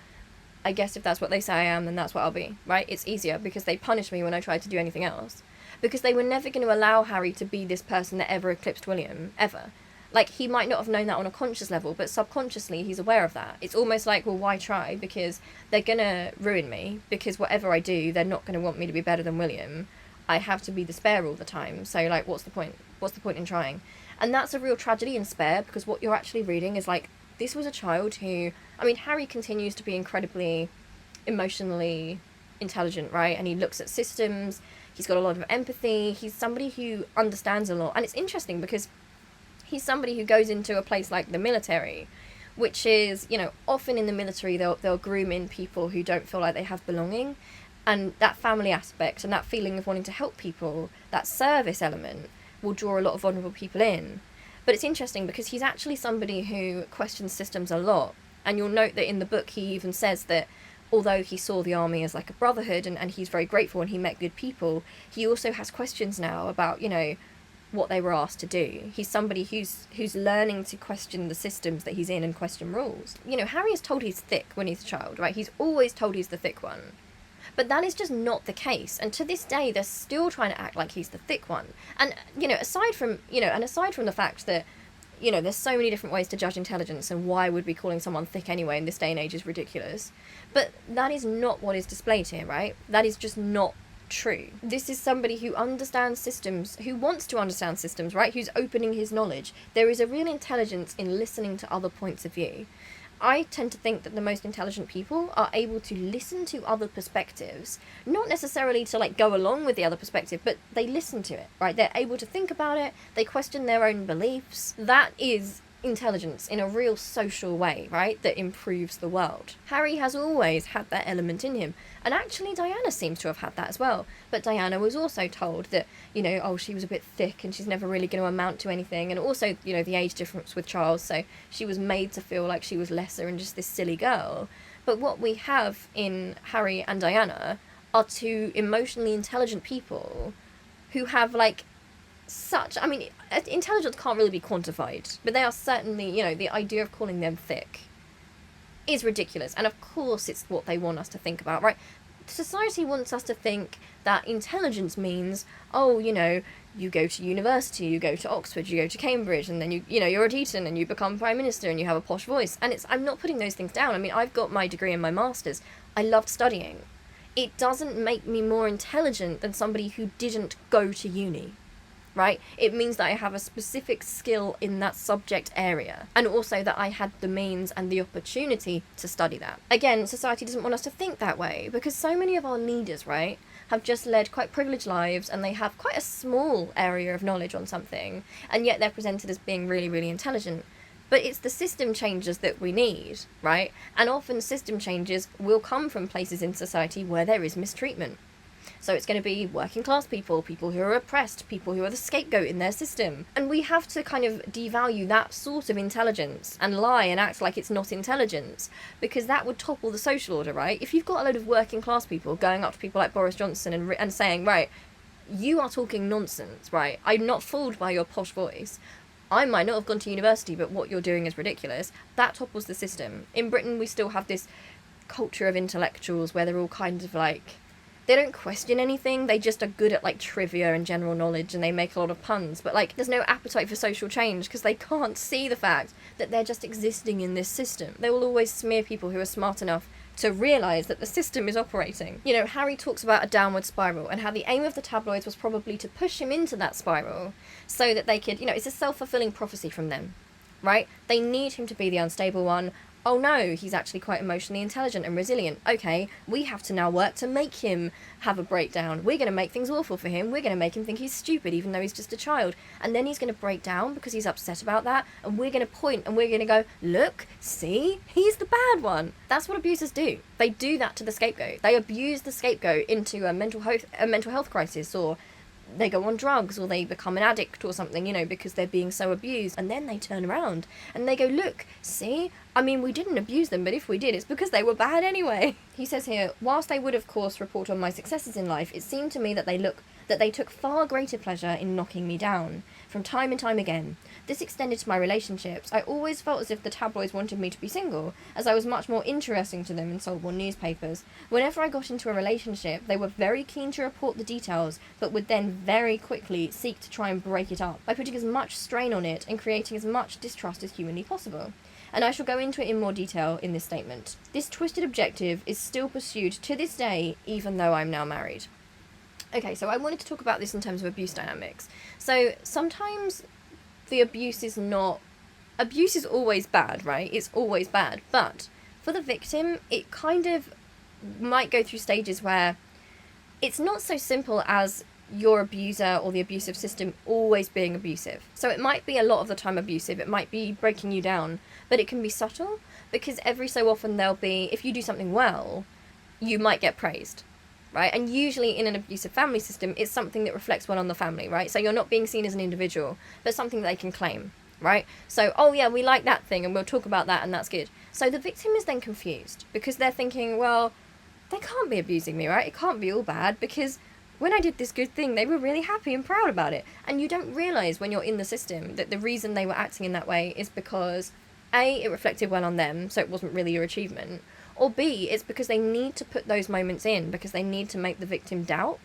I guess if that's what they say I am, then that's what I'll be, right? It's easier because they punish me when I try to do anything else. Because they were never going to allow Harry to be this person that ever eclipsed William, ever. Like, he might not have known that on a conscious level, but subconsciously he's aware of that. It's almost like, well, why try? Because they're going to ruin me, because whatever I do, they're not going to want me to be better than William. I have to be the Spare all the time. So, like, what's the point? What's the point in trying? And that's a real tragedy in Spare, because what you're actually reading is, like, this was a child who... I mean, Harry continues to be incredibly emotionally intelligent, right? And he looks at systems, he's got a lot of empathy, he's somebody who understands a lot. And it's interesting because he's somebody who goes into a place like the military, which is, you know, often in the military they'll groom in people who don't feel like they have belonging. And that family aspect and that feeling of wanting to help people, that service element, will draw a lot of vulnerable people in. But it's interesting because he's actually somebody who questions systems a lot. And you'll note that in the book he even says that although he saw the army as like a brotherhood and he's very grateful and he met good people, he also has questions now about, you know, what they were asked to do. He's somebody who's learning to question the systems that he's in and question rules. You know, Harry is told he's thick when he's a child, right? He's always told he's the thick one. But that is just not the case. And to this day, they're still trying to act like he's the thick one. And, you know, aside from the fact that, you know, there's so many different ways to judge intelligence, and why would be calling someone thick anyway in this day and age is ridiculous. But that is not what is displayed here, right? That is just not true. This is somebody who understands systems, who wants to understand systems, right? Who's opening his knowledge. There is a real intelligence in listening to other points of view. I tend to think that the most intelligent people are able to listen to other perspectives, not necessarily to like go along with the other perspective, but they listen to it, right? They're able to think about it, they question their own beliefs. That is intelligence in a real social way, right? That improves the world. Harry has always had that element in him, and actually Diana seems to have had that as well. But Diana was also told that, you know, oh, she was a bit thick and she's never really going to amount to anything, and also, you know, the age difference with Charles, so she was made to feel like she was lesser and just this silly girl. But what we have in Harry and Diana are two emotionally intelligent people who have like such, I mean, intelligence can't really be quantified, but they are certainly, you know, the idea of calling them thick is ridiculous. And of course it's what they want us to think about, right? Society wants us to think that intelligence means, oh, you know, you go to university, you go to Oxford, you go to Cambridge, and then you know, you're at Eton and you become Prime Minister and you have a posh voice. And I'm not putting those things down. I mean, I've got my degree and my master's. I loved studying. It doesn't make me more intelligent than somebody who didn't go to uni. Right? It means that I have a specific skill in that subject area, and also that I had the means and the opportunity to study that. Again, society doesn't want us to think that way, because so many of our leaders, right, have just led quite privileged lives, and they have quite a small area of knowledge on something, and yet they're presented as being really, really intelligent. But it's the system changes that we need, right? And often system changes will come from places in society where there is mistreatment. So it's going to be working class people, people who are oppressed, people who are the scapegoat in their system. And we have to kind of devalue that sort of intelligence and lie and act like it's not intelligence, because that would topple the social order, right? If you've got a load of working class people going up to people like Boris Johnson and saying, right, you are talking nonsense, right? I'm not fooled by your posh voice. I might not have gone to university, but what you're doing is ridiculous. That topples the system. In Britain, we still have this culture of intellectuals where they're all kind of like, they don't question anything, they just are good at like trivia and general knowledge, and they make a lot of puns, but like there's no appetite for social change because they can't see the fact that they're just existing in this system. They will always smear people who are smart enough to realise that the system is operating. You know, Harry talks about a downward spiral and how the aim of the tabloids was probably to push him into that spiral so that they could, you know, it's a self-fulfilling prophecy from them, right? They need him to be the unstable one. Oh no, he's actually quite emotionally intelligent and resilient. Okay, we have to now work to make him have a breakdown. We're going to make things awful for him. We're going to make him think he's stupid even though he's just a child. And then he's going to break down because he's upset about that. And we're going to point and we're going to go, look, see, he's the bad one. That's what abusers do. They do that to the scapegoat. They abuse the scapegoat into a mental health crisis, or they go on drugs, or they become an addict or something, you know, because they're being so abused. And then they turn around and they go, look, see, I mean, we didn't abuse them, but if we did, it's because they were bad anyway. He says here, whilst they would of course report on my successes in life, it seemed to me that they took far greater pleasure in knocking me down, from time and time again. This extended to my relationships. I always felt as if the tabloids wanted me to be single, as I was much more interesting to them and sold more newspapers. Whenever I got into a relationship, they were very keen to report the details, but would then very quickly seek to try and break it up, by putting as much strain on it and creating as much distrust as humanly possible. And I shall go into it in more detail in this statement. This twisted objective is still pursued to this day, even though I'm now married. Okay, so I wanted to talk about this in terms of abuse dynamics. So sometimes the abuse is always bad, right? It's always bad. But for the victim, it kind of might go through stages where it's not so simple as your abuser or the abusive system always being abusive. So it might be a lot of the time abusive, it might be breaking you down, but it can be subtle, because every so often there'll be, if you do something well, you might get praised, right? And usually in an abusive family system, it's something that reflects well on the family, right? So you're not being seen as an individual, but something that they can claim, right? So, oh yeah, we like that thing and we'll talk about that and that's good. So the victim is then confused because they're thinking, well, they can't be abusing me, right? It can't be all bad because when I did this good thing, they were really happy and proud about it. And you don't realise when you're in the system that the reason they were acting in that way is because A, it reflected well on them, so it wasn't really your achievement, or B, it's because they need to put those moments in because they need to make the victim doubt.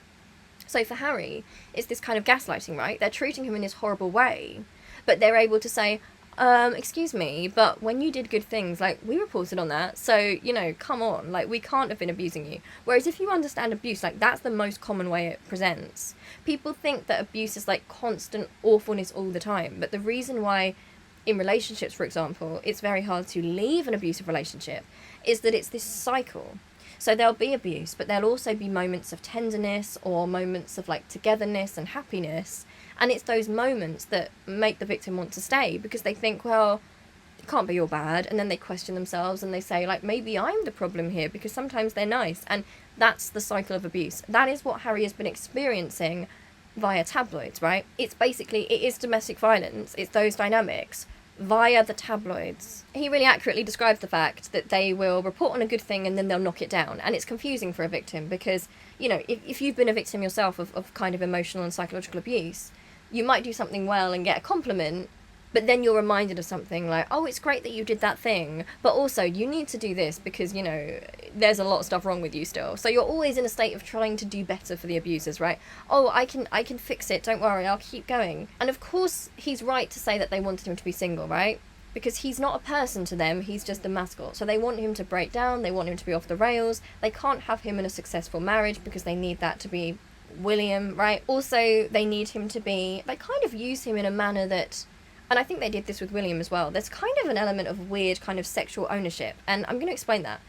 So for Harry, it's this kind of gaslighting, right? They're treating him in this horrible way, but they're able to say, excuse me, but when you did good things, like, we reported on that, so, you know, come on, like, we can't have been abusing you. Whereas if you understand abuse, like, that's the most common way it presents. People think that abuse is, like, constant awfulness all the time, but the reason why, in relationships, for example, it's very hard to leave an abusive relationship is that it's this cycle. So there'll be abuse, but there'll also be moments of tenderness or moments of, like, togetherness and happiness. And it's those moments that make the victim want to stay because they think, well, it can't be all bad. And then they question themselves and they say, like, maybe I'm the problem here because sometimes they're nice. And that's the cycle of abuse. That is what Harry has been experiencing via tabloids, right? It's basically, it is domestic violence. It's those dynamics via the tabloids. He really accurately describes the fact that they will report on a good thing and then they'll knock it down. And it's confusing for a victim because, you know, if you've been a victim yourself of kind of emotional and psychological abuse, you might do something well and get a compliment, but then you're reminded of something like, oh, it's great that you did that thing, but also you need to do this because, you know, there's a lot of stuff wrong with you still. So you're always in a state of trying to do better for the abusers, right? Oh, I can fix it, don't worry, I'll keep going. And of course, he's right to say that they wanted him to be single, right? Because he's not a person to them, he's just a mascot. So they want him to break down, they want him to be off the rails, they can't have him in a successful marriage because they need that to be William, right? Also, they need him to be, they kind of use him in a manner that, and I think they did this with William as well, there's kind of an element of weird kind of sexual ownership, and I'm going to explain that.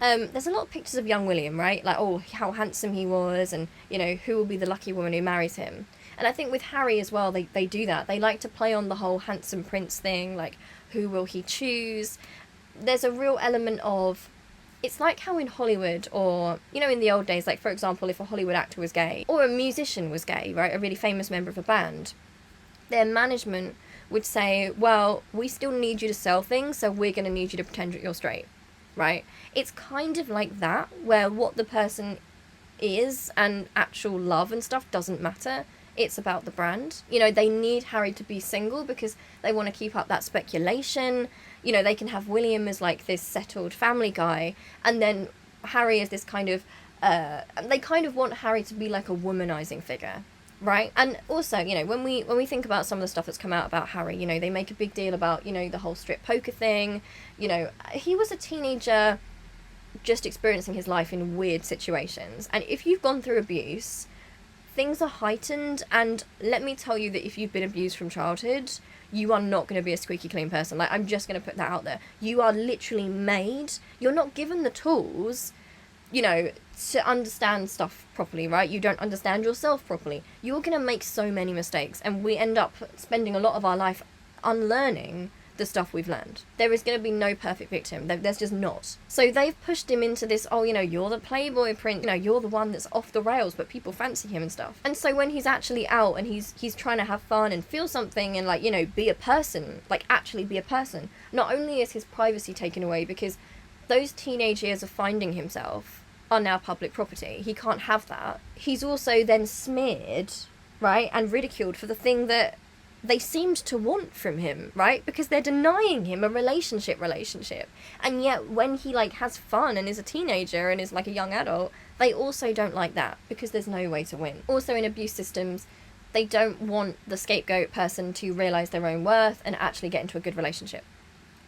There's a lot of pictures of young William, right? Like, oh, how handsome he was, and, you know, who will be the lucky woman who marries him. And I think with Harry as well, they do that. They like to play on the whole handsome prince thing, like, who will he choose? There's a real element of, it's like how in Hollywood, or, you know, in the old days, like, for example, if a Hollywood actor was gay, or a musician was gay, right, a really famous member of a band, their management would say, well, we still need you to sell things, so we're going to need you to pretend that you're straight, right? It's kind of like that, where what the person is and actual love and stuff doesn't matter. It's about the brand. You know, they need Harry to be single because they want to keep up that speculation. You know, they can have William as like this settled family guy, and then Harry is this kind of they kind of want Harry to be like a womanizing figure, right? And also, you know, when we think about some of the stuff that's come out about Harry, you know, they make a big deal about, you know, the whole strip poker thing. You know, he was a teenager just experiencing his life in weird situations, and if you've gone through abuse, things are heightened. And let me tell you that if you've been abused from childhood, you are not going to be a squeaky clean person. Like, I'm just going to put that out there. You are literally made, you're not given the tools, you know, to understand stuff properly, right? You don't understand yourself properly. You're going to make so many mistakes, and we end up spending a lot of our life unlearning the stuff we've learned. There is going to be no perfect victim. There's just not. So they've pushed him into this, oh, you know, you're the playboy prince, you know, you're the one that's off the rails, but people fancy him and stuff. And so when he's actually out and he's trying to have fun and feel something and, like, you know, be a person, like actually be a person, not only is his privacy taken away because those teenage years of finding himself are now public property. He can't have that. He's also then smeared, right, and ridiculed for the thing that they seemed to want from him, right? Because they're denying him a relationship. And yet when he, like, has fun and is a teenager and is, like, a young adult, they also don't like that because there's no way to win. Also, in abuse systems, they don't want the scapegoat person to realise their own worth and actually get into a good relationship,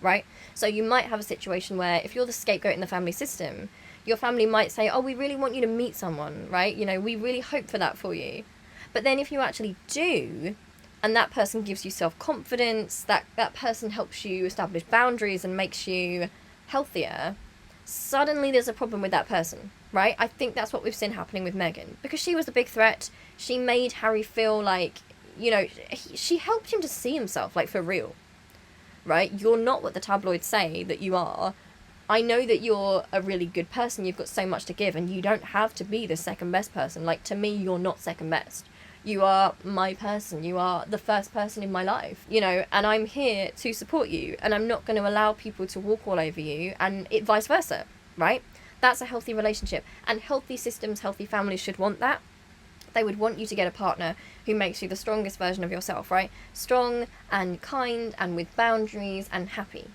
right? So you might have a situation where if you're the scapegoat in the family system, your family might say, oh, we really want you to meet someone, right? You know, we really hope for that for you. But then if you actually do, and that person gives you self-confidence, that person helps you establish boundaries and makes you healthier, suddenly there's a problem with that person, right? I think that's what we've seen happening with Meghan. Because she was a big threat, she made Harry feel like, you know, she helped him to see himself, like, for real, right? You're not what the tabloids say that you are. I know that you're a really good person, you've got so much to give, and you don't have to be the second best person. Like, to me, you're not second best. You are my person. You are the first person in my life, you know, and I'm here to support you, and I'm not going to allow people to walk all over you, and it vice versa, right? That's a healthy relationship, and healthy systems, healthy families should want that. They would want you to get a partner who makes you the strongest version of yourself, right? Strong and kind and with boundaries and happy.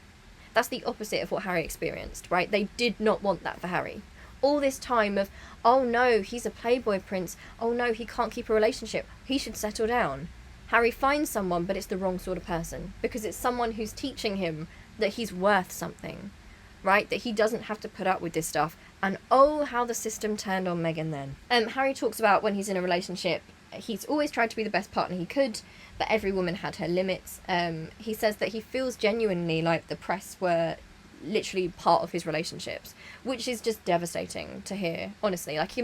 That's the opposite of what Harry experienced, right? They did not want that for Harry. All this time of, oh no, he's a playboy prince, oh no, he can't keep a relationship, he should settle down. Harry finds someone, but it's the wrong sort of person, because it's someone who's teaching him that he's worth something, right? That he doesn't have to put up with this stuff. And oh, how the system turned on Meghan then. Harry talks about when he's in a relationship, he's always tried to be the best partner he could, but every woman had her limits. He says that he feels genuinely like the press were literally part of his relationships, which is just devastating to hear, honestly. Like,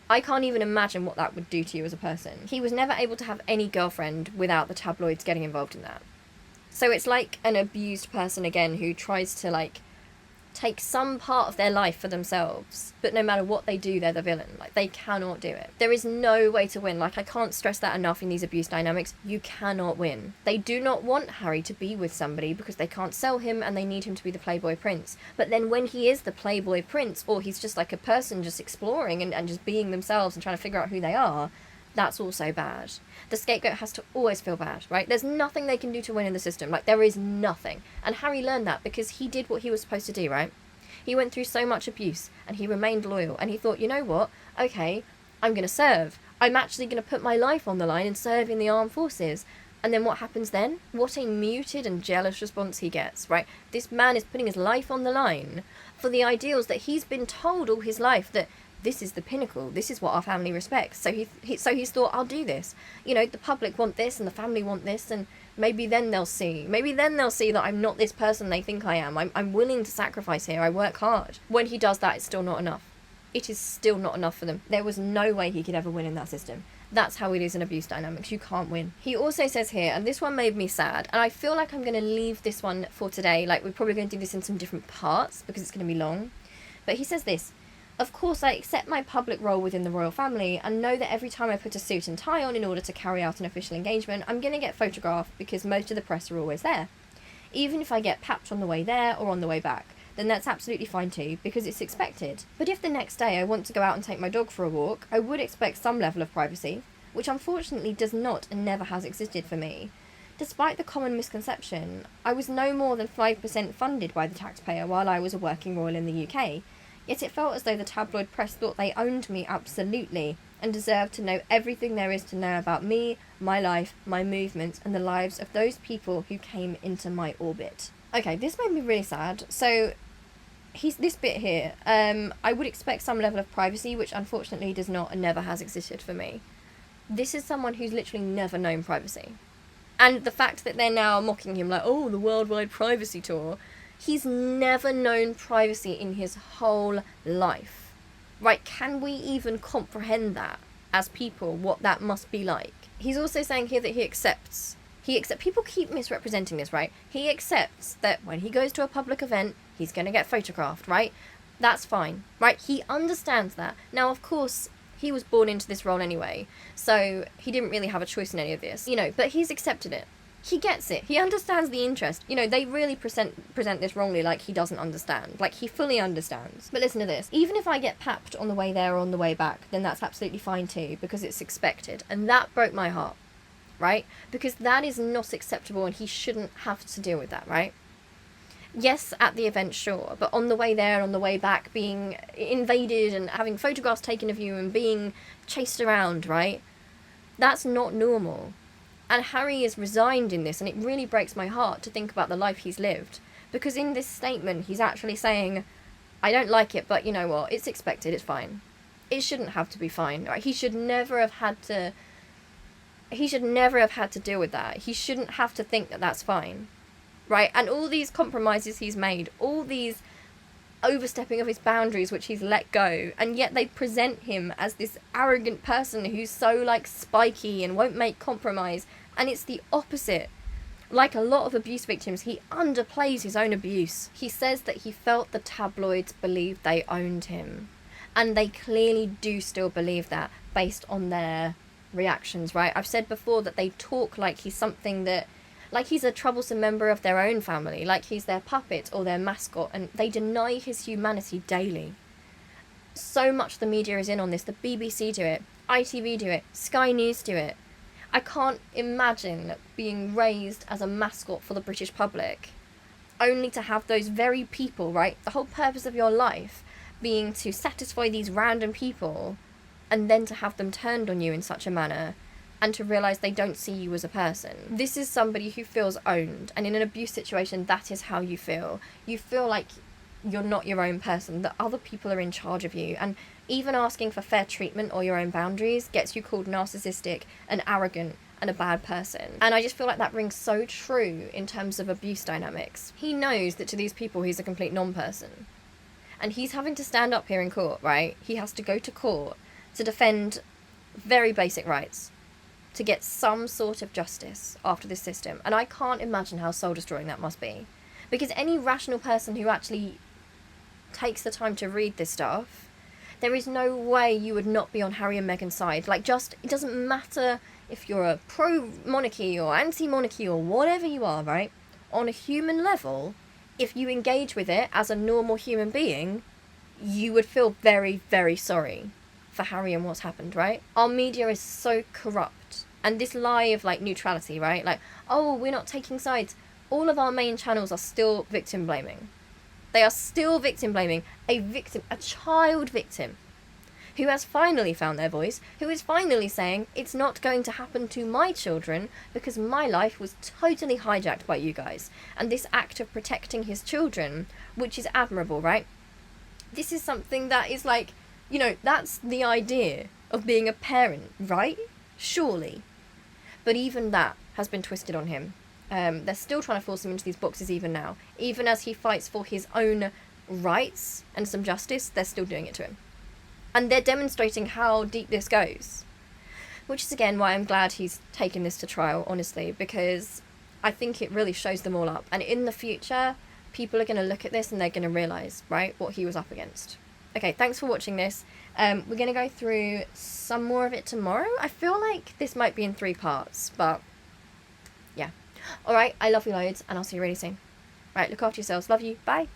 I can't even imagine what that would do to you as a person. He was never able to have any girlfriend without the tabloids getting involved in that. So it's like an abused person again who tries to, like, take some part of their life for themselves, but no matter what they do, they're the villain. Like, they cannot do it. There is no way to win. Like, I can't stress that enough in these abuse dynamics. You cannot win. They do not want Harry to be with somebody because they can't sell him and they need him to be the playboy prince. But then when he is the playboy prince, or he's just like a person just exploring and just being themselves and trying to figure out who they are, that's also bad. The scapegoat has to always feel bad, right? There's nothing they can do to win in the system. Like, there is nothing. And Harry learned that because he did what he was supposed to do, right? He went through so much abuse and he remained loyal, and he thought, you know what? Okay, I'm going to serve. I'm actually going to put my life on the line and serve in the armed forces. And then what happens then? What a muted and jealous response he gets, right? This man is putting his life on the line for the ideals that he's been told all his life that this is the pinnacle, this is what our family respects. So he's thought, I'll do this. You know, the public want this and the family want this, and maybe then they'll see. Maybe then they'll see that I'm not this person they think I am. I'm willing to sacrifice here. I work hard. When he does that, it's still not enough. It is still not enough for them. There was no way he could ever win in that system. That's how it is in abuse dynamics. You can't win. He also says here, and this one made me sad, and I feel like I'm going to leave this one for today. Like, we're probably going to do this in some different parts because it's going to be long. But he says this: of course, I accept my public role within the royal family and know that every time I put a suit and tie on in order to carry out an official engagement, I'm going to get photographed because most of the press are always there. Even if I get papped on the way there or on the way back, then that's absolutely fine too, because it's expected. But if the next day I want to go out and take my dog for a walk, I would expect some level of privacy. which unfortunately does not and never has existed for me. Despite the common misconception, I was no more than 5% funded by the taxpayer while I was a working royal in the UK, yet it felt as though the tabloid press thought they owned me absolutely and deserved to know everything there is to know about me, my life, my movements, and the lives of those people who came into my orbit. Okay, this made me really sad. So, this bit here, I would expect some level of privacy, which unfortunately does not and never has existed for me. This is someone who's literally never known privacy. And the fact that they're now mocking him like, oh, the worldwide privacy tour, he's never known privacy in his whole life. Right, can we even comprehend that as people, what that must be like? He's also saying here that he accepts, people keep misrepresenting this, right? He accepts that when he goes to a public event, he's going to get photographed, right? That's fine, right? He understands that. Now, of course, he was born into this role anyway, so he didn't really have a choice in any of this, but he's accepted it. He gets it. He understands the interest. They really present this wrongly, like he doesn't understand. Like, he fully understands. But listen to this. Even if I get papped on the way there or on the way back, then that's absolutely fine too, because it's expected. And that broke my heart, right? Because that is not acceptable and he shouldn't have to deal with that, right? Yes, at the event, sure, but on the way there and on the way back, being invaded and having photographs taken of you and being chased around, right? That's not normal. And Harry is resigned in this, and it really breaks my heart to think about the life he's lived. Because in this statement, he's actually saying, I don't like it, but you know what, it's expected, it's fine. It shouldn't have to be fine, right? He should never have had to deal with that. He shouldn't have to think that that's fine. Right, and all these compromises he's made, all these overstepping of his boundaries which he's let go, and yet they present him as this arrogant person who's so, like, spiky and won't make compromise, and it's the opposite. Like a lot of abuse victims, he underplays his own abuse. He says that he felt the tabloids believed they owned him, and they clearly do still believe that, based on their reactions, right? I've said before that they talk like he's something that, like he's a troublesome member of their own family, like he's their puppet or their mascot, and they deny his humanity daily. So much the media is in on this. The BBC do it, ITV do it, Sky News do it. I can't imagine being raised as a mascot for the British public, only to have those very people, right? The whole purpose of your life being to satisfy these random people, and then to have them turned on you in such a manner, and to realise they don't see you as a person. This is somebody who feels owned, and in an abuse situation, that is how you feel. You feel like you're not your own person, that other people are in charge of you, and even asking for fair treatment or your own boundaries gets you called narcissistic and arrogant and a bad person. And I just feel like that rings so true in terms of abuse dynamics. He knows that to these people he's a complete non-person. And he's having to stand up here in court, right? He has to go to court to defend very basic rights, to get some sort of justice after this system. And I can't imagine how soul-destroying that must be. Because any rational person who actually takes the time to read this stuff, there is no way you would not be on Harry and Meghan's side. Like, just, it doesn't matter if you're a pro-monarchy or anti-monarchy or whatever you are, right? On a human level, if you engage with it as a normal human being, you would feel very, very sorry for Harry and what's happened, right? Our media is so corrupt. And this lie of, like, neutrality, right? Like, oh, we're not taking sides. All of our main channels are still victim blaming. They are still victim blaming a victim, a child victim, who has finally found their voice, who is finally saying, it's not going to happen to my children because my life was totally hijacked by you guys. And this act of protecting his children, which is admirable, right? This is something that is like, that's the idea of being a parent, right? Surely. But even that has been twisted on him. They're still trying to force him into these boxes even now. Even as he fights for his own rights and some justice, they're still doing it to him. And they're demonstrating how deep this goes. Which is, again, why I'm glad he's taken this to trial, honestly, because I think it really shows them all up. And in the future, people are going to look at this and they're going to realise, right, what he was up against. Okay, thanks for watching this. We're going to go through some more of it tomorrow. I feel like this might be in 3 parts, but yeah. Alright, I love you loads, and I'll see you really soon. Right, look after yourselves. Love you. Bye.